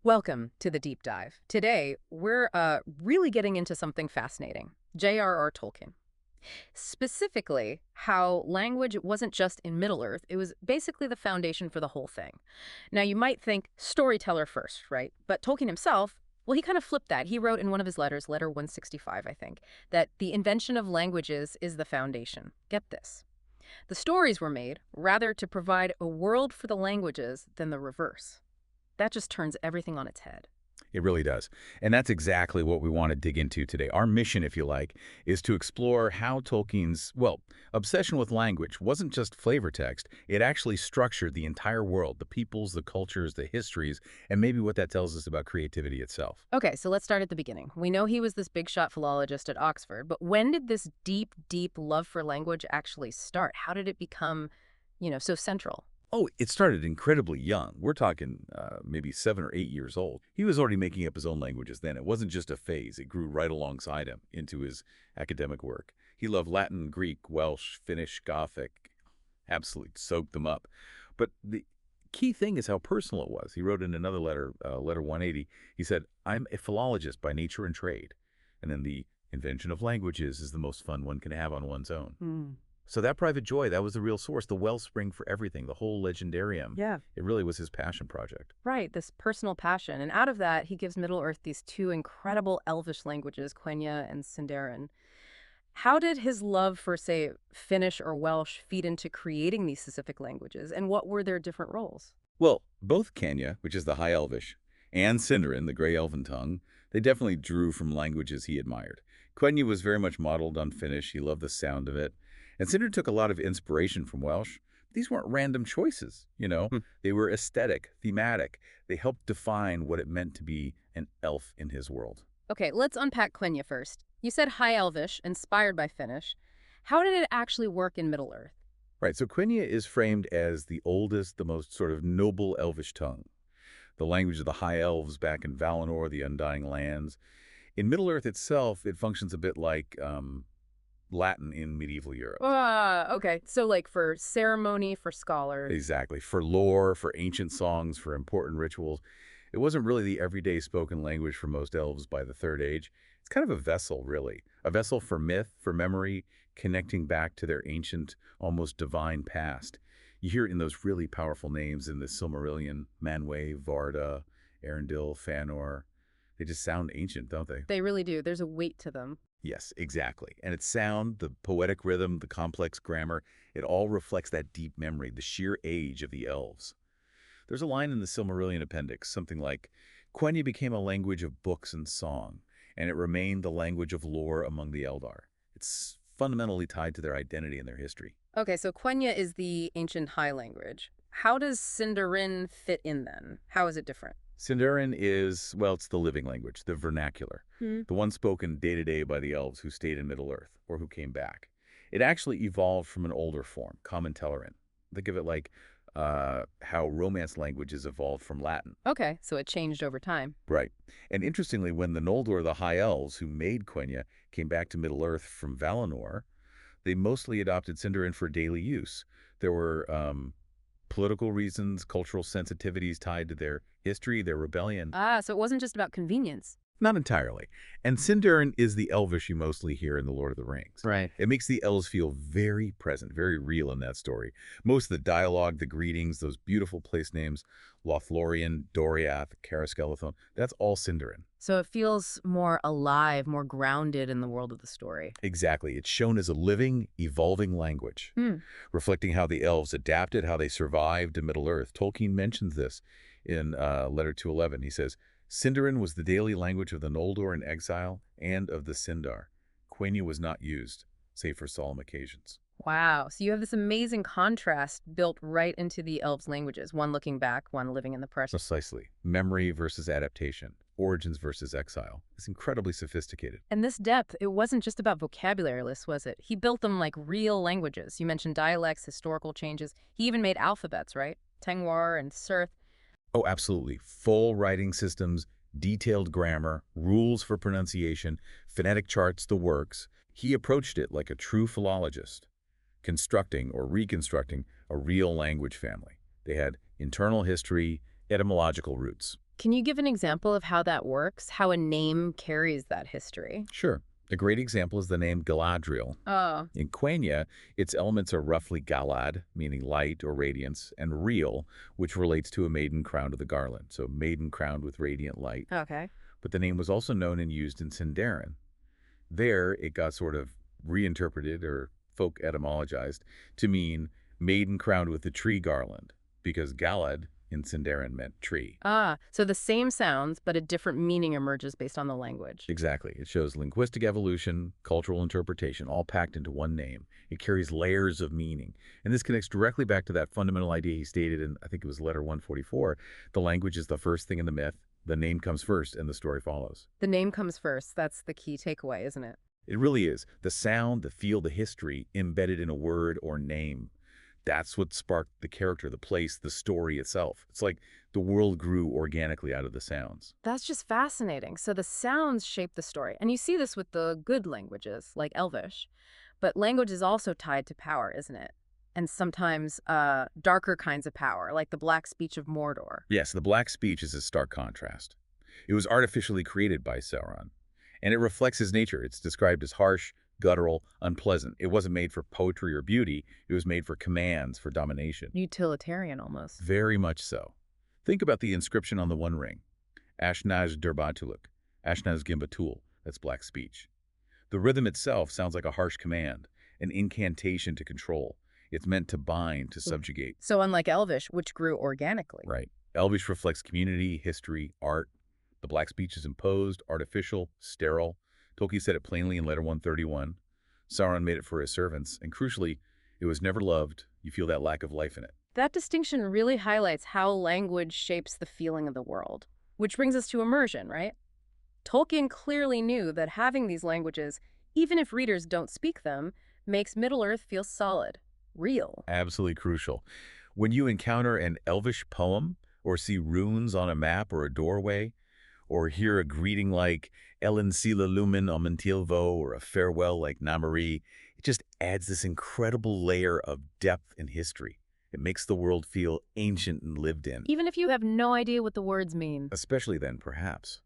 Welcome to the deep dive. Today, we're really getting into something fascinating. J.R.R. Tolkien. Specifically, how language wasn't just in Middle-earth, it was basically the foundation for the whole thing. Now, you might think storyteller first, right? But Tolkien himself, well, he kind of flipped that. He wrote in one of his letters, letter 165, I think, that the invention of languages is the foundation. Get this. The stories were made rather to provide a world for the languages than the reverse. That just turns everything on its head. It really does. And that's exactly what we want to dig into today. Our mission, if you like, is to explore how Tolkien's, well, obsession with language wasn't just flavor text. It actually structured the entire world, the peoples, the cultures, the histories, and maybe what that tells us about creativity itself. Okay, so let's start at the beginning. We know he was this big shot philologist at Oxford, but when did this deep, deep love for language actually start? How did it become, so central? Oh, it started incredibly young. We're talking maybe 7 or 8 years old. He was already making up his own languages then. It wasn't just a phase. It grew right alongside him into his academic work. He loved Latin, Greek, Welsh, Finnish, Gothic, absolutely soaked them up. But the key thing is how personal it was. He wrote in another letter, letter 180, he said, "I'm a philologist by nature and trade." And then the invention of languages is the most fun one can have on one's own. So that private joy, that was the real source, the wellspring for everything, the whole legendarium. Yeah. It really was his passion project. Right, this personal passion. And out of that, he gives Middle-earth these two incredible Elvish languages, Quenya and Sindarin. How did his love for, say, Finnish or Welsh feed into creating these specific languages, and what were their different roles? Well, both Quenya, which is the High Elvish, and Sindarin, the Grey Elven tongue, they definitely drew from languages he admired. Quenya was very much modeled on Finnish. He loved the sound of it. And Sindarin took a lot of inspiration from Welsh. These weren't random choices, They were aesthetic, thematic. They helped define what it meant to be an elf in his world. Okay, let's unpack Quenya first. You said High Elvish, inspired by Finnish. How did it actually work in Middle-earth? Right, so Quenya is framed as the oldest, the most sort of noble elvish tongue. The language of the High Elves back in Valinor, the Undying Lands. In Middle-earth itself, it functions a bit like Latin in medieval Europe. Okay. So like for ceremony, for scholars. Exactly. For lore, for ancient songs, for important rituals. It wasn't really the everyday spoken language for most elves by the Third Age. It's kind of a vessel, really. A vessel for myth, for memory, connecting back to their ancient, almost divine past. You hear it in those really powerful names in the Silmarillion, Manwë, Varda, Arendelle, Fëanor. They just sound ancient, don't they? They really do. There's a weight to them. Yes, exactly. And its sound, the poetic rhythm, the complex grammar, it all reflects that deep memory, the sheer age of the elves. There's a line in the Silmarillion appendix, something like, "Quenya became a language of books and song, and it remained the language of lore among the Eldar." It's fundamentally tied to their identity and their history. Okay, so Quenya is the ancient High language. How does Sindarin fit in then? How is it different? Sindarin is, well, it's the living language, the vernacular, the one spoken day to day by the elves who stayed in Middle-earth or who came back. It actually evolved from an older form, Common Telleran. Think of it like how Romance languages evolved from Latin. Okay, so it changed over time. Right. And interestingly, when the Noldor, the High Elves who made Quenya, came back to Middle-earth from Valinor, they mostly adopted Sindarin for daily use. There were political reasons, cultural sensitivities tied to their history, their rebellion. So it wasn't just about convenience. Not entirely. And Sindarin is the Elvish you mostly hear in The Lord of the Rings. Right. It makes the elves feel very present, very real in that story. Most of the dialogue, the greetings, those beautiful place names, Lothlorien, Doriath, Caraskellathon, that's all Sindarin. So it feels more alive, more grounded in the world of the story. Exactly. It's shown as a living, evolving language, reflecting how the elves adapted, how they survived in Middle-earth. Tolkien mentions this in Letter 211. He says, "Sindarin was the daily language of the Noldor in exile and of the Sindar. Quenya was not used, save for solemn occasions." Wow. So you have this amazing contrast built right into the elves' languages, one looking back, one living in the present. Precisely. Memory versus adaptation. Origins versus exile. It's incredibly sophisticated. And this depth, it wasn't just about vocabulary lists, was it? He built them like real languages. You mentioned dialects, historical changes. He even made alphabets, right? Tengwar and Surth. Oh, absolutely. Full writing systems, detailed grammar, rules for pronunciation, phonetic charts, the works. He approached it like a true philologist, constructing or reconstructing a real language family. They had internal history, etymological roots. Can you give an example of how that works? How a name carries that history? Sure. A great example is the name Galadriel. Oh, In Quenya, its elements are roughly Galad, meaning light or radiance, and real, which relates to a maiden crowned with a garland, so maiden crowned with radiant light. okay. But the name was also known and used in Sindarin. There, it got sort of reinterpreted or folk etymologized to mean maiden crowned with a tree garland, because Galad in Sindarin meant tree. Ah, so the same sounds, but a different meaning emerges based on the language. Exactly. It shows linguistic evolution, cultural interpretation, all packed into one name. It carries layers of meaning. And this connects directly back to that fundamental idea he stated in, I think it was letter 144. The language is the first thing in the myth. The name comes first and the story follows. The name comes first. That's the key takeaway, isn't it? It really is. The sound, the feel, the history embedded in a word or name. That's what sparked the character, the place, the story itself. It's like the world grew organically out of the sounds. That's just fascinating. So the sounds shape the story. And you see this with the good languages, like Elvish. But language is also tied to power, isn't it? And sometimes darker kinds of power, like the Black Speech of Mordor. Yes, the Black Speech is a stark contrast. It was artificially created by Sauron, and it reflects his nature. It's described as harsh, guttural, unpleasant. It wasn't made for poetry or beauty. It was made for commands, for domination. Utilitarian, almost. Very much so. Think about the inscription on the One Ring. Ashnaz Durbatuluk, Ashnaz Gimbatul. That's Black Speech. The rhythm itself sounds like a harsh command, an incantation to control. It's meant to bind, to subjugate. So unlike Elvish, which grew organically. Right. Elvish reflects community, history, art. The Black Speech is imposed, artificial, sterile. Tolkien said it plainly in letter 131. Sauron made it for his servants, and crucially, it was never loved. You feel that lack of life in it. That distinction really highlights how language shapes the feeling of the world. Which brings us to immersion, right? Tolkien clearly knew that having these languages, even if readers don't speak them, makes Middle-earth feel solid, real. Absolutely crucial. When you encounter an Elvish poem, or see runes on a map or a doorway, or hear a greeting like Ellen Sila Lumen Omentilvo or a farewell like Namari, it just adds this incredible layer of depth and history. It makes the world feel ancient and lived in. Even if you have no idea what the words mean. Especially then, perhaps.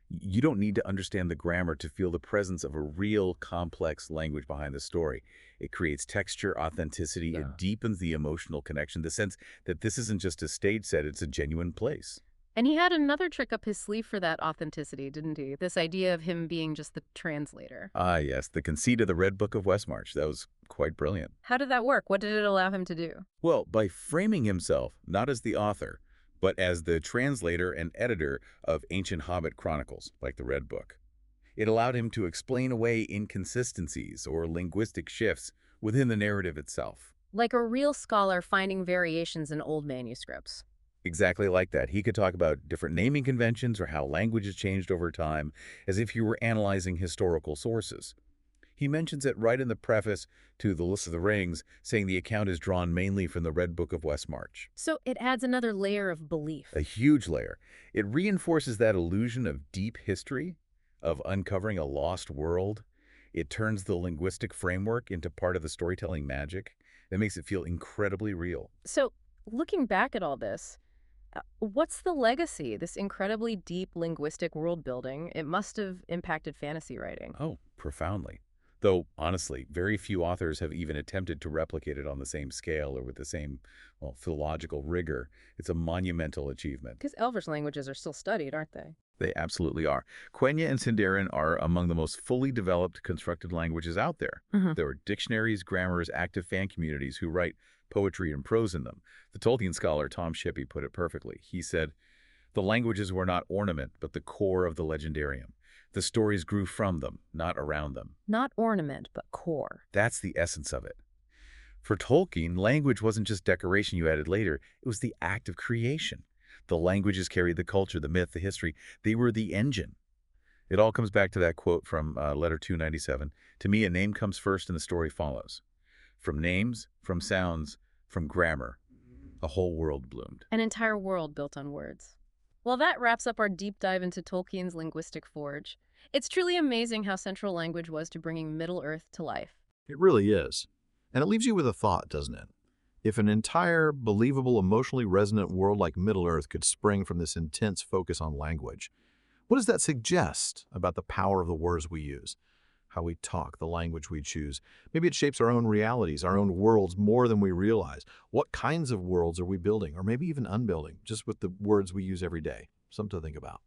You don't need to understand the grammar to feel the presence of a real, complex language behind the story. It creates texture, authenticity, it deepens the emotional connection, the sense that this isn't just a stage set, it's a genuine place. And he had another trick up his sleeve for that authenticity, didn't he? This idea of him being just the translator. Ah, yes, the conceit of the Red Book of Westmarch. That was quite brilliant. How did that work? What did it allow him to do? Well, by framing himself not as the author, but as the translator and editor of ancient Hobbit chronicles, like the Red Book. It allowed him to explain away inconsistencies or linguistic shifts within the narrative itself. Like a real scholar finding variations in old manuscripts. Exactly like that. He could talk about different naming conventions or how language has changed over time, as if he were analyzing historical sources. He mentions it right in the preface to The List of the Rings, saying the account is drawn mainly from the Red Book of Westmarch. So it adds another layer of belief. A huge layer. It reinforces that illusion of deep history, of uncovering a lost world. It turns the linguistic framework into part of the storytelling magic. That makes it feel incredibly real. So looking back at all this, what's the legacy, this incredibly deep linguistic world building? It must have impacted fantasy writing. Oh, profoundly. Though, honestly, very few authors have even attempted to replicate it on the same scale or with the same, well, philological rigor. It's a monumental achievement. Because Elvish languages are still studied, aren't they? They absolutely are. Quenya and Sindarin are among the most fully developed constructed languages out there. There are dictionaries, grammars, active fan communities who write poetry and prose in them. The Tolkien scholar Tom Shippey put it perfectly. He said, "The languages were not ornament, but the core of the legendarium. The stories grew from them, not around them." Not ornament, but core. That's the essence of it. For Tolkien, language wasn't just decoration you added later. It was the act of creation. The languages carried the culture, the myth, the history. They were the engine. It all comes back to that quote from letter 297. To me, a name comes first and the story follows. From names, from sounds, from grammar, a whole world bloomed. An entire world built on words. Well, that wraps up our deep dive into Tolkien's linguistic forge. It's truly amazing how central language was to bringing Middle-earth to life. It really is. And it leaves you with a thought, doesn't it? If an entire, believable, emotionally resonant world like Middle-earth could spring from this intense focus on language, what does that suggest about the power of the words we use? How we talk, the language we choose. Maybe it shapes our own realities, our own worlds more than we realize. What kinds of worlds are we building, or maybe even unbuilding, just with the words we use every day? Something to think about.